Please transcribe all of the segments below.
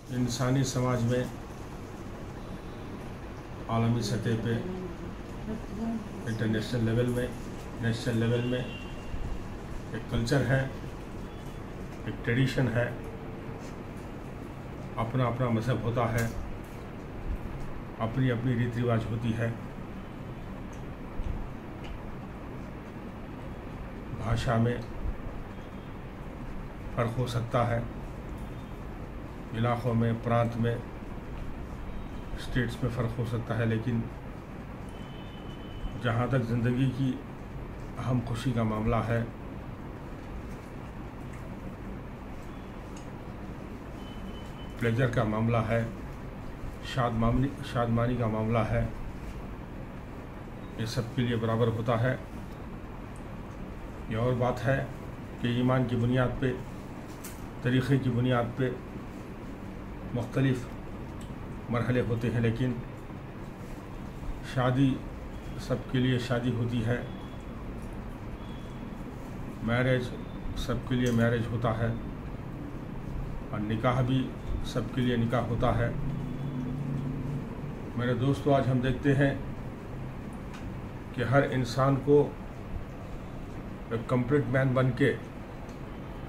इंसानी समाज में आलमी सतह पे, इंटरनेशनल लेवल में, नेशनल लेवल में एक कल्चर है, एक ट्रेडिशन है, अपना अपना मज़हब होता है, अपनी अपनी रीति रिवाज होती है, भाषा में फ़र्क हो सकता है, इलाक़ों में, प्रांत में, स्टेट्स में फ़र्क हो सकता है, लेकिन जहाँ तक ज़िंदगी की अहम खुशी का मामला है, प्लेजर का मामला है, शादमानी का मामला है, ये सब के लिए बराबर होता है। ये और बात है कि ईमान की बुनियाद पे, तरीक़े की बुनियाद पे मुख्तलिफ़ मरहले होते हैं, लेकिन शादी सबके लिए शादी होती है, मैरिज सबके लिए मैरिज होता है, और निकाह भी सबके लिए निकाह होता है। मेरे दोस्तों, आज हम देखते हैं कि हर इंसान को एक कंप्लीट मैन बन के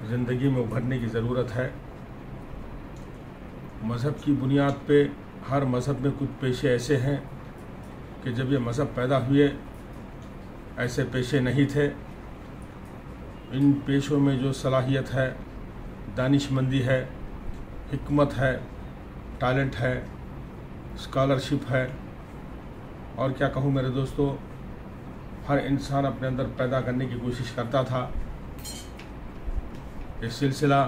ज़िंदगी में उभरने की ज़रूरत है। मज़हब की बुनियाद पे हर मज़हब में कुछ पेशे ऐसे हैं कि जब ये मज़हब पैदा हुए ऐसे पेशे नहीं थे। इन पेशों में जो सलाहियत है, दानिशमंदी है, हिकमत है, टैलेंट है, स्कॉलरशिप है, और क्या कहूँ मेरे दोस्तों, हर इंसान अपने अंदर पैदा करने की कोशिश करता था। ये सिलसिला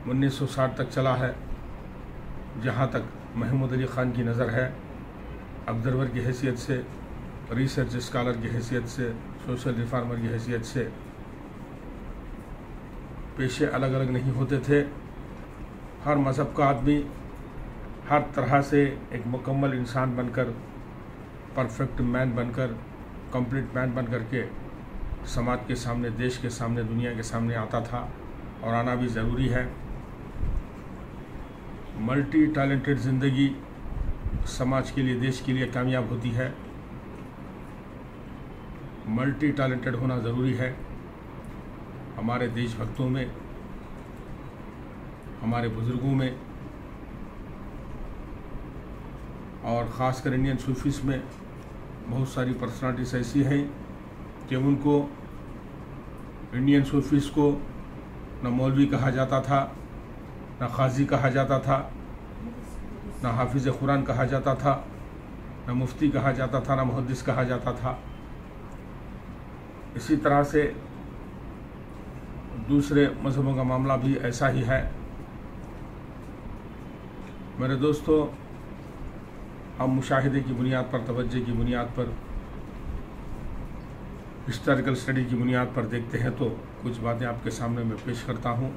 1960 तक चला है, जहाँ तक महमूद अली ख़ान की नज़र है, ऑब्ज़र्वर की हैसियत से, रिसर्च स्कॉलर की हैसियत से, सोशल रिफॉर्मर की हैसियत से। पेशे अलग अलग नहीं होते थे। हर मज़हब का आदमी हर तरह से एक मुकम्मल इंसान बनकर, परफेक्ट मैन बनकर, कंप्लीट मैन बन कर के समाज के सामने, देश के सामने, दुनिया के सामने आता था, और आना भी ज़रूरी है। मल्टी टैलेंटेड ज़िंदगी समाज के लिए, देश के लिए कामयाब होती है। मल्टी टैलेंटेड होना ज़रूरी है। हमारे देशभक्तों में, हमारे बुज़ुर्गों में, और ख़ासकर इंडियन सूफीज़ में बहुत सारी पर्सनालिटीज़ ऐसी हैं कि उनको, इंडियन सूफीज़ को न मौलवी कहा जाता था, न क़ाज़ी कहा जाता था, न हाफिज़ कुरान कहा जाता था, न मुफ्ती कहा जाता था, न मुहद्दिस कहा जाता था। इसी तरह से दूसरे मज़हबों का मामला भी ऐसा ही है। मेरे दोस्तों, हम मुशाहिदे की बुनियाद पर, तवज्जो की बुनियाद पर, हिस्टोरिकल स्टडी की बुनियाद पर देखते हैं, तो कुछ बातें आपके सामने मैं पेश करता हूँ।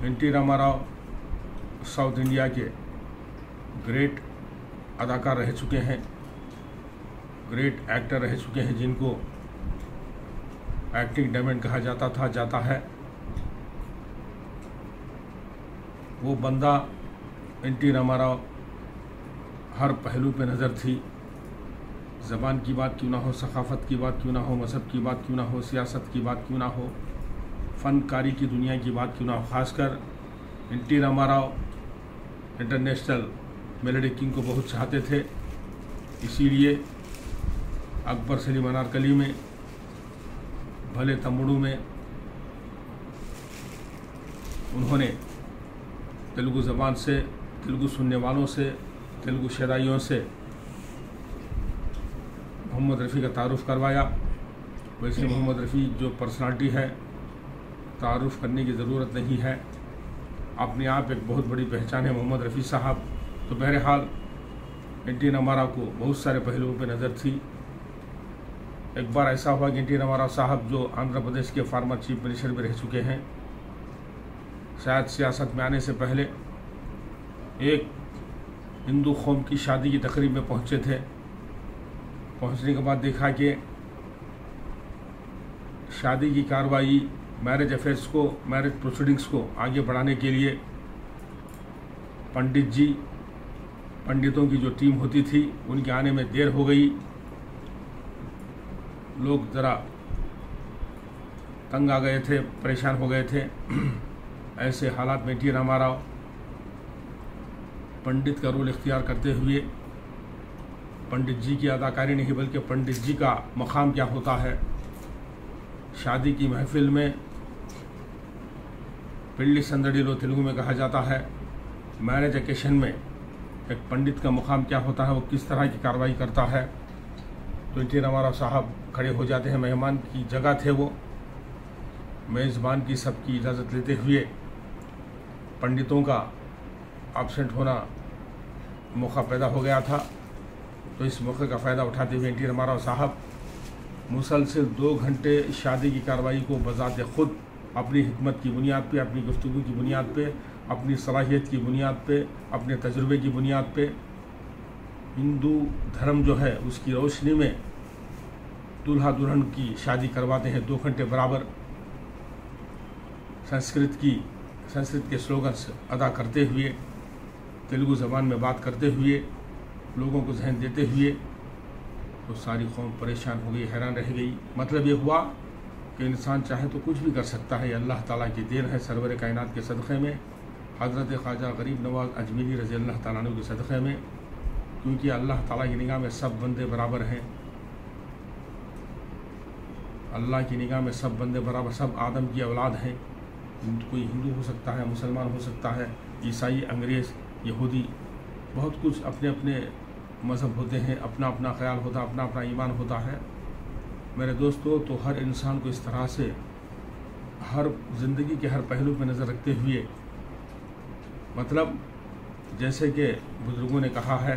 एन.टी. रामाराव साउथ इंडिया के ग्रेट अदाकार रह चुके हैं, ग्रेट एक्टर रह चुके हैं, जिनको एक्टिंग डायमंड कहा जाता था, जाता है। वो बंदा एन.टी. रामाराव हर पहलू पे नज़र थी। ज़बान की बात क्यों ना हो, सकाफ़त की बात क्यों ना हो, मज़हब की बात क्यों ना हो, सियासत की बात क्यों ना हो, फ़नकारी की दुनिया की बात क्यों ना हो, ख़ासकर NT. Rama Rao international melody king को बहुत चाहते थे। इसीलिए अकबर सलीम अनारकली में, भले तम्बड़ू में उन्होंने तेलुगु ज़बान से, तेलुगु सुनने वालों से, तेलुगु शराइयों से मोहम्मद रफ़ी का तारुफ़ करवाया। वैसे मोहम्मद रफ़ी जो पर्सनालिटी है, तारुफ़ करने की ज़रूरत नहीं है, अपने आप एक बहुत बड़ी पहचान है मोहम्मद रफ़ी साहब। तो बहरहाल एन.टी. रामाराव को बहुत सारे पहलुओं पर नज़र थी। एक बार ऐसा हुआ कि एन.टी. रामाराव साहब, जो आंध्र प्रदेश के फार्मर चीफ मिनिस्टर भी रह चुके हैं, शायद सियासत में आने से पहले एक हिंदू कौम की शादी की तकरीब में पहुंचे थे। पहुंचने के बाद देखा कि शादी की कार्रवाई मैरिज अफेयर्स को, मैरिज प्रोसीडिंग्स को आगे बढ़ाने के लिए पंडितों की जो टीम होती थी उनके आने में देर हो गई। लोग ज़रा तंग आ गए थे, परेशान हो गए थे। ऐसे हालात में टी रामाराव पंडित का रोल इख्तियार करते हुए पंडित जी की अदाकारी नहीं बल्कि पंडित जी का मकाम क्या होता है, शादी की महफिल में पिल्ली संदड़ीलो तेलुगु में कहा जाता है, मैरिज ओकेशन में एक पंडित का मुकाम क्या होता है, वो किस तरह की कार्रवाई करता है। तो एन टी रामाराव साहब खड़े हो जाते हैं, मेहमान की जगह थे वो, मेज़बान की सबकी इजाज़त लेते हुए पंडितों का एब्सेंट होना मौका पैदा हो गया था। तो इस मौके का फ़ायदा उठाते हुए एन टी रामाराव साहब मुसलसल 2 घंटे शादी की कार्रवाई को बज़ाते ख़ुद अपनी हिकमत की बुनियाद पे, अपनी गुफ्तगू की बुनियाद पे, अपनी सलाहियत की बुनियाद पे, अपने तजुर्बे की बुनियाद पे, हिंदू धर्म जो है उसकी रोशनी में दूल्हा दुल्हन की शादी करवाते हैं 2 घंटे बराबर। संस्कृत के स्लोगन्स अदा करते हुए, तेलुगु ज़बान में बात करते हुए, लोगों को जहन देते हुए, तो सारी कौम परेशान हो गई, हैरान रह गई। मतलब ये हुआ कि इंसान चाहे तो कुछ भी कर सकता है, ये अल्लाह ताला की देन है। सरवर कायनात के सदक़े में, हज़रत ख्वाजा गरीब नवाज़ अजमेरी रज़ी अल्लाह ताला अन्हु के सदक़े में, क्योंकि अल्लाह ताला की निगाह में सब बंदे बराबर हैं। अल्लाह की निगाह में सब बंदे बराबर, सब आदम की औलाद हैं। कोई हिंदू हो सकता है, मुसलमान हो सकता है, ईसाई, अंग्रेज़, यहूदी, बहुत कुछ अपने अपने मज़हब होते हैं, अपना अपना ख्याल होता है, अपना अपना ईमान होता है। मेरे दोस्तों, तो हर इंसान को इस तरह से हर ज़िंदगी के हर पहलू पर नज़र रखते हुए, मतलब जैसे कि बुज़ुर्गों ने कहा है,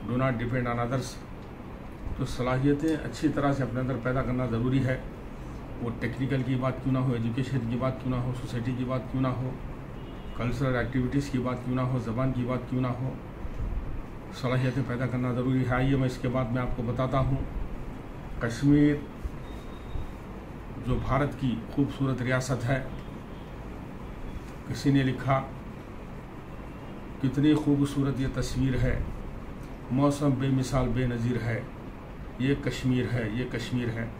do not depend on others, तो सलाहियतें अच्छी तरह से अपने अंदर पैदा करना ज़रूरी है। वो टेक्निकल की बात क्यों ना हो, एजुकेशन की बात क्यों ना हो, सोसाइटी की बात क्यों ना हो, कल्चरल एक्टिविटीज़ की बात क्यों ना हो, ज़बान की बात क्यों ना हो, सलाहियतें पैदा करना ज़रूरी है। आइए मैं इसके बाद मैं आपको बताता हूँ, कश्मीर जो भारत की खूबसूरत रियासत है, किसी ने लिखा कितनी खूबसूरत ये तस्वीर है, मौसम बेमिसाल बेनज़ीर है, ये कश्मीर है, ये कश्मीर है।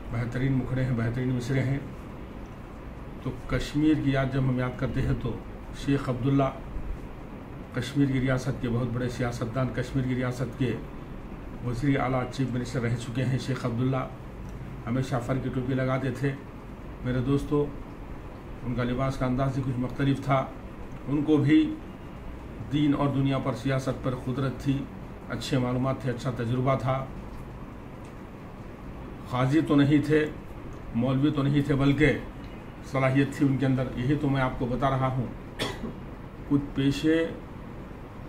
बेहतरीन मुखड़े हैं, बेहतरीन मिसरे हैं। तो कश्मीर की याद जब हम याद करते हैं तो शेख अब्दुल्ला, कश्मीर की रियासत के बहुत बड़े सियासतदान, कश्मीर की रियासत के वज़ीर आला चीफ मिनिस्टर रह चुके हैं। शेख अब्दुल्ला हमेशा फ़र की टोपी लगाते थे। मेरे दोस्तों, उनका लिबास का अंदाज़ ही कुछ मुख्तलिफ था। उनको भी दीन और दुनिया पर, सियासत पर कुदरत थी, अच्छे मालूमात थे, अच्छा तजुर्बा था। क़ाज़ी तो नहीं थे, मौलवी तो नहीं थे, बल्कि सलाहियत थी उनके अंदर। यही तो मैं आपको बता रहा हूँ। कुछ पेशे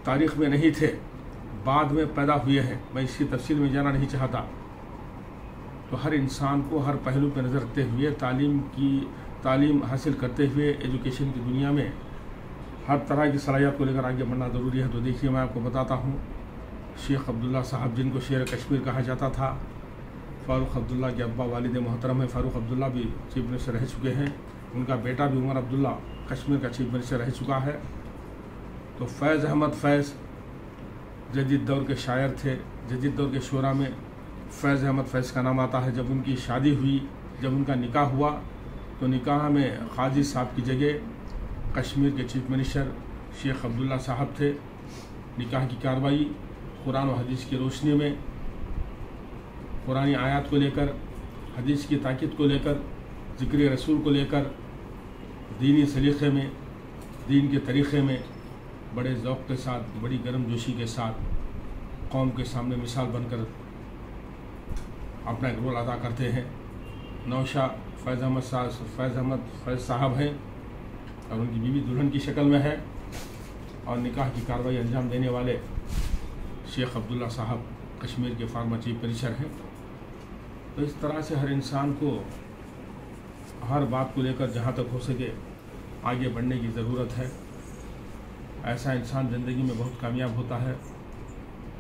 तारीख़ में नहीं थे, बाद में पैदा हुए हैं। मैं इसकी तफसील में जाना नहीं चाहता। तो हर इंसान को हर पहलू पर नज़र रखते हुए, तालीम हासिल करते हुए, एजुकेशन की दुनिया में हर तरह की सलाहियत को लेकर आगे बढ़ना ज़रूरी है। तो देखिए, मैं आपको बताता हूँ, शेख अब्दुल्ला साहब, जिनको शेर कश्मीर कहा जाता था, फ़ारूक अब्दुल्ला के अब्बा वालिद मोहतरम है। फ़ारूक अब्दुल्ला भी चीफ मिनिस्टर रह चुके हैं। उनका बेटा भी उमर अब्दुल्ला कश्मीर का चीफ मिनिस्टर रह चुका है। तो फैज़ अहमद फैज़ जदीद दौर के शायर थे। जदीद दौर के शोरा में फैज़ अहमद फैज़ का नाम आता है। जब उनकी शादी हुई, जब उनका निकाह हुआ, तो निकाह में क़ाज़ी साहब की जगह कश्मीर के चीफ मिनिस्टर शेख अब्दुल्ला साहब थे। निकाह की कार्रवाई कुरान और हदीस की रोशनी में, कुरानी आयत को लेकर, हदीस की ताकीद को लेकर, ज़िक्र रसूल को लेकर, दीनी सलीक़े में, दीन के तरीक़े में बड़े ज़ौक़ के साथ, बड़ी गर्मजोशी के साथ कौम के सामने मिसाल बनकर अपना एक रोल अदा करते हैं। नौशा फैज़ अहमद फैज़ साहब हैं और उनकी बीवी दुल्हन की शक्ल में है, और निकाह की कार्रवाई अंजाम देने वाले शेख अब्दुल्ला साहब कश्मीर के फार्मर चीफ मिनिस्टर हैं। तो इस तरह से हर इंसान को हर बात को लेकर जहाँ तक हो सके आगे बढ़ने की ज़रूरत है। ऐसा इंसान ज़िंदगी में बहुत कामयाब होता है।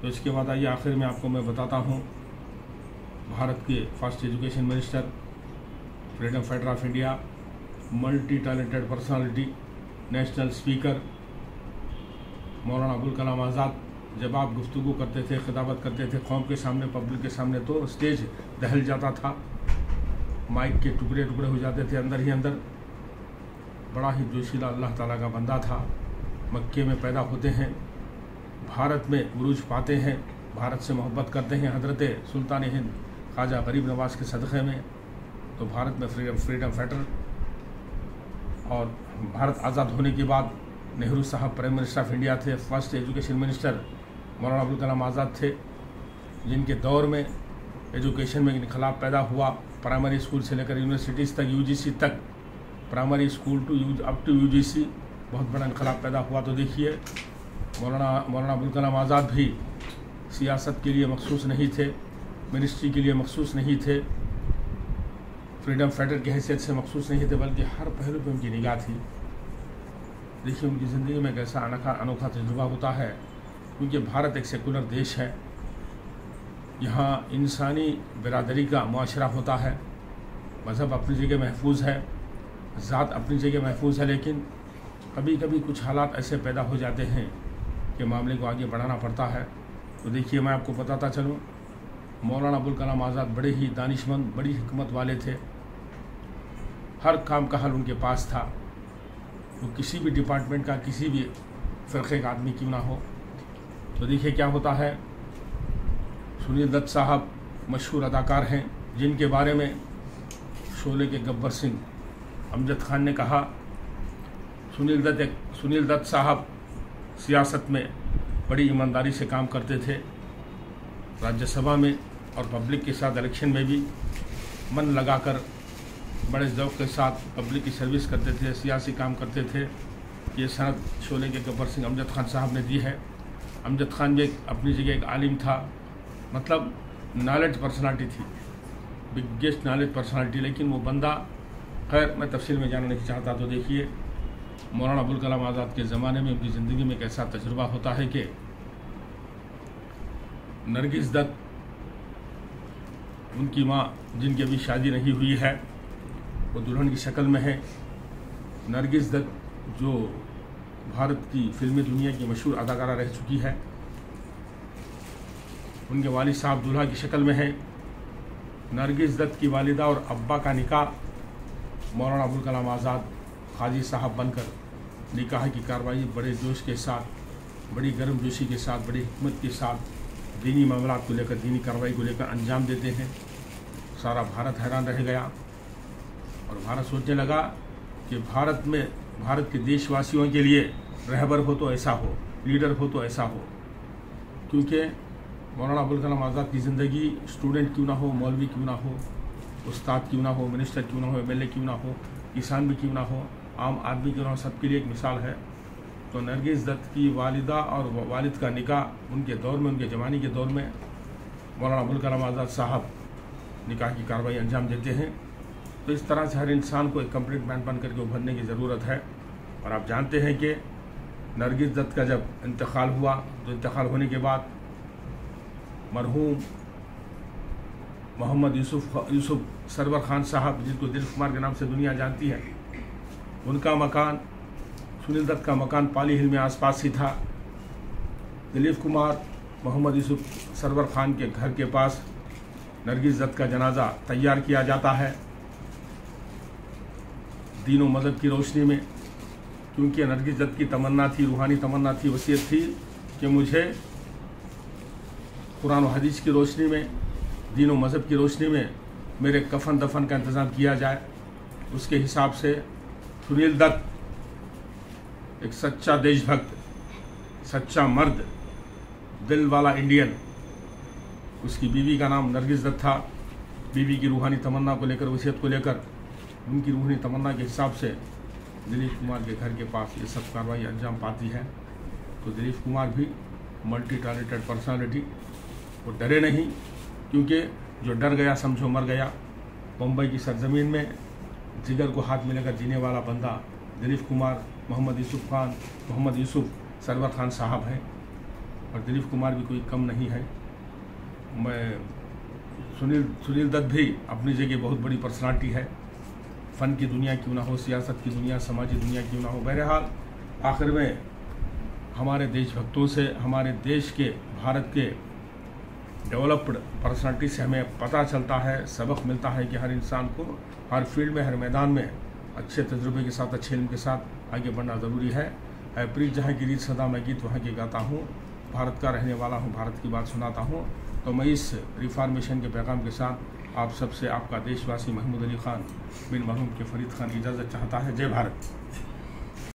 तो इसके बाद आइए आखिर में आपको मैं बताता हूँ, भारत के first education minister freedom fighter of India, multi talented personality, national speaker Maulana Abul Kalam Azad. जब आप गुफ्तगू करते थे, खिताबत करते थे कौम के सामने, पब्लिक के सामने, तो स्टेज दहल जाता था, माइक के टुकड़े टुकड़े हो जाते थे अंदर ही अंदर। बड़ा ही जोशीला अल्लाह ताला का बंदा था। मक्के में पैदा होते हैं, भारत में उरूज पाते हैं, भारत से मोहब्बत करते हैं हज़रत सुल्तान हिंद ख्वाजा गरीब नवाज़ के सदक़े में। तो भारत में फ्रीडम फाइटर, और भारत आज़ाद होने के बाद नेहरू साहब प्राइम मिनिस्टर ऑफ इंडिया थे। First education minister Maulana Abul Kalam Azad थे, जिनके दौर में एजुकेशन में इनकलाब पैदा हुआ। प्राइमरी स्कूल से लेकर यूनिवर्सिटीज़ तक, यूजीसी तक, primary school up to UGC बहुत बड़ा इनकलाब पैदा हुआ। तो देखिए मौलाना अबुल कलाम आज़ाद भी सियासत के लिए मखसूस नहीं थे, मिनिस्ट्री के लिए मखसूस नहीं थे, फ्रीडम फाइटर की हैसियत से मखसूस नहीं थे, बल्कि हर पहलू पर उनकी निगाह थी। देखिए उनकी ज़िंदगी में कैसा अनोखा तजुर्बा होता है, क्योंकि भारत एक सेकुलर देश है। यहाँ इंसानी बिरादरी का मुआशरा होता है, मज़हब अपनी जगह महफूज है, ज़ात अपनी जगह महफूज है, लेकिन कभी कभी कुछ हालात ऐसे पैदा हो जाते हैं कि मामले को आगे बढ़ाना पड़ता है। तो देखिए मैं आपको बताता चलूँ, मौलाना अबुल कलाम आज़ाद बड़े ही दानिशमंद, बड़ी हिकमत वाले थे। हर काम का हल उनके पास था। वो किसी भी डिपार्टमेंट का, किसी भी फ़िरक़े का आदमी क्यों ना हो। तो देखिए क्या होता है, सुनील दत्त साहब मशहूर अदाकार हैं, जिनके बारे में शोले के गब्बर सिंह अमजद खान ने कहा, सुनील दत्त साहब सियासत में बड़ी ईमानदारी से काम करते थे। राज्यसभा में और पब्लिक के साथ इलेक्शन में भी मन लगाकर बड़े ज़ौक़ के साथ पब्लिक की सर्विस करते थे, सियासी काम करते थे। ये सनद शोले के गब्बर सिंह अमजद खान साहब ने दी है। अमजद खान भी अपनी जगह एक आलिम था, मतलब नॉलेज पर्सनालिटी थी, बिगेस्ट नॉलेज पर्सनालिटी। लेकिन वो बंदा, खैर मैं तफसील में जाना नहीं चाहता। तो देखिए मौलाना अबुल कलाम आज़ाद के ज़माने में उनकी ज़िंदगी में कैसा तजुर्बा होता है कि नरगिस दत्त, उनकी माँ जिनकी अभी शादी नहीं हुई है, वो दुल्हन की शक्ल में है। नरगिस दत्त जो भारत की फिल्मी दुनिया की मशहूर अदाकारा रह चुकी है, उनके वालिद साहब दूल्हा की शक्ल में है। नरगिस दत्त की वालिदा और अब्बा का निकाह मौलाना अबुल कलाम आज़ाद काजी साहब बनकर निकाह की कार्रवाई बड़े जोश के साथ, बड़ी गर्मजोशी के साथ, बड़ी हिकमत के साथ दीनी मामलात को लेकर, दीनी कार्रवाई को लेकर अंजाम देते हैं। सारा भारत हैरान रह गया और भारत सोचने लगा कि भारत के देशवासियों के लिए रहबर हो तो ऐसा हो, लीडर हो तो ऐसा हो। क्योंकि मौलाना अबुल कलाम आज़ाद की ज़िंदगी स्टूडेंट क्यों ना हो, मौलवी क्यों ना हो, उस्ताद क्यों ना हो, मिनिस्टर क्यों ना हो, एमएलए क्यों ना हो, किसान भी क्यों ना हो, आम आदमी क्यों ना हो, सबके लिए एक मिसाल है। तो नरगिस दत्त की वालिदा और वालिद का निकाह उनके दौर में, उनके ज़माने के दौर में मौलाना अबुल कलाम आज़ाद साहब निकाह की कार्रवाई अंजाम देते हैं। तो इस तरह से हर इंसान को एक कंप्लीट मैन बन करके उभरने की ज़रूरत है। और आप जानते हैं कि नरगिस दत्त का जब इंतकाल हुआ, तो इंतकाल होने के बाद मरहूम मोहम्मद यूसुफ सरवर खान साहब, जिनको दिलीप कुमार के नाम से दुनिया जानती है, उनका मकान, सुनील दत्त का मकान पाली हिल में आसपास ही था। दिलीप कुमार मोहम्मद यूसुफ सरवर खान के घर के पास नरगिस दत्त का जनाजा तैयार किया जाता है, दीन व मज़हब की रोशनी में। क्योंकि नरगिस दत्त की तमन्ना थी, रूहानी तमन्ना थी, वसीयत थी कि मुझे कुरान व हदीस की रोशनी में, दीन व मज़हब की रोशनी में मेरे कफन दफन का इंतज़ाम किया जाए। उसके हिसाब से सुनील दत्त एक सच्चा देशभक्त, सच्चा मर्द, दिल वाला इंडियन, उसकी बीवी का नाम नरगिस दत्त था। बीवी की रूहानी तमन्ना को लेकर, वसीयत को लेकर, उनकी रूहानी तमन्ना के हिसाब से दिलीप कुमार के घर के पास ये सब कार्रवाई अंजाम पाती है। तो दिलीप कुमार भी मल्टी टैलेंटेड पर्सनालिटी, वो डरे नहीं, क्योंकि जो डर गया समझो मर गया। बम्बई की सरजमीन में जिगर को हाथ में लेकर जीने वाला बंदा दिलीप कुमार, मोहम्मद यूसुफ सरवर खान साहब हैं। और दिलीप कुमार भी कोई कम नहीं है। सुनील दत्त भी अपनी जगह बहुत बड़ी पर्सनालिटी है। फ़न की दुनिया क्यों ना हो, सियासत की दुनिया, समाजी दुनिया क्यों ना हो। बहरहाल आखिर में हमारे देशभक्तों से, हमारे देश के, भारत के डेवलप्ड पर्सनालिटी से हमें पता चलता है, सबक मिलता है कि हर इंसान को हर फील्ड में, हर मैदान में अच्छे तजुर्बे के साथ, अच्छे इल्म के साथ आगे बढ़ना ज़रूरी है। प्रीत जहाँ की रीत सदा मैं गीत वहाँ की गाता हूँ, भारत का रहने वाला हूँ, भारत की बात सुनाता हूँ। तो मैं इस रिफॉर्मेशन के पैगाम के साथ आप सबसे आपका देशवासी महमूद अली ख़ान बिन मरहूम के फ़रीद ख़ान इजाज़त चाहता है। जय भारत।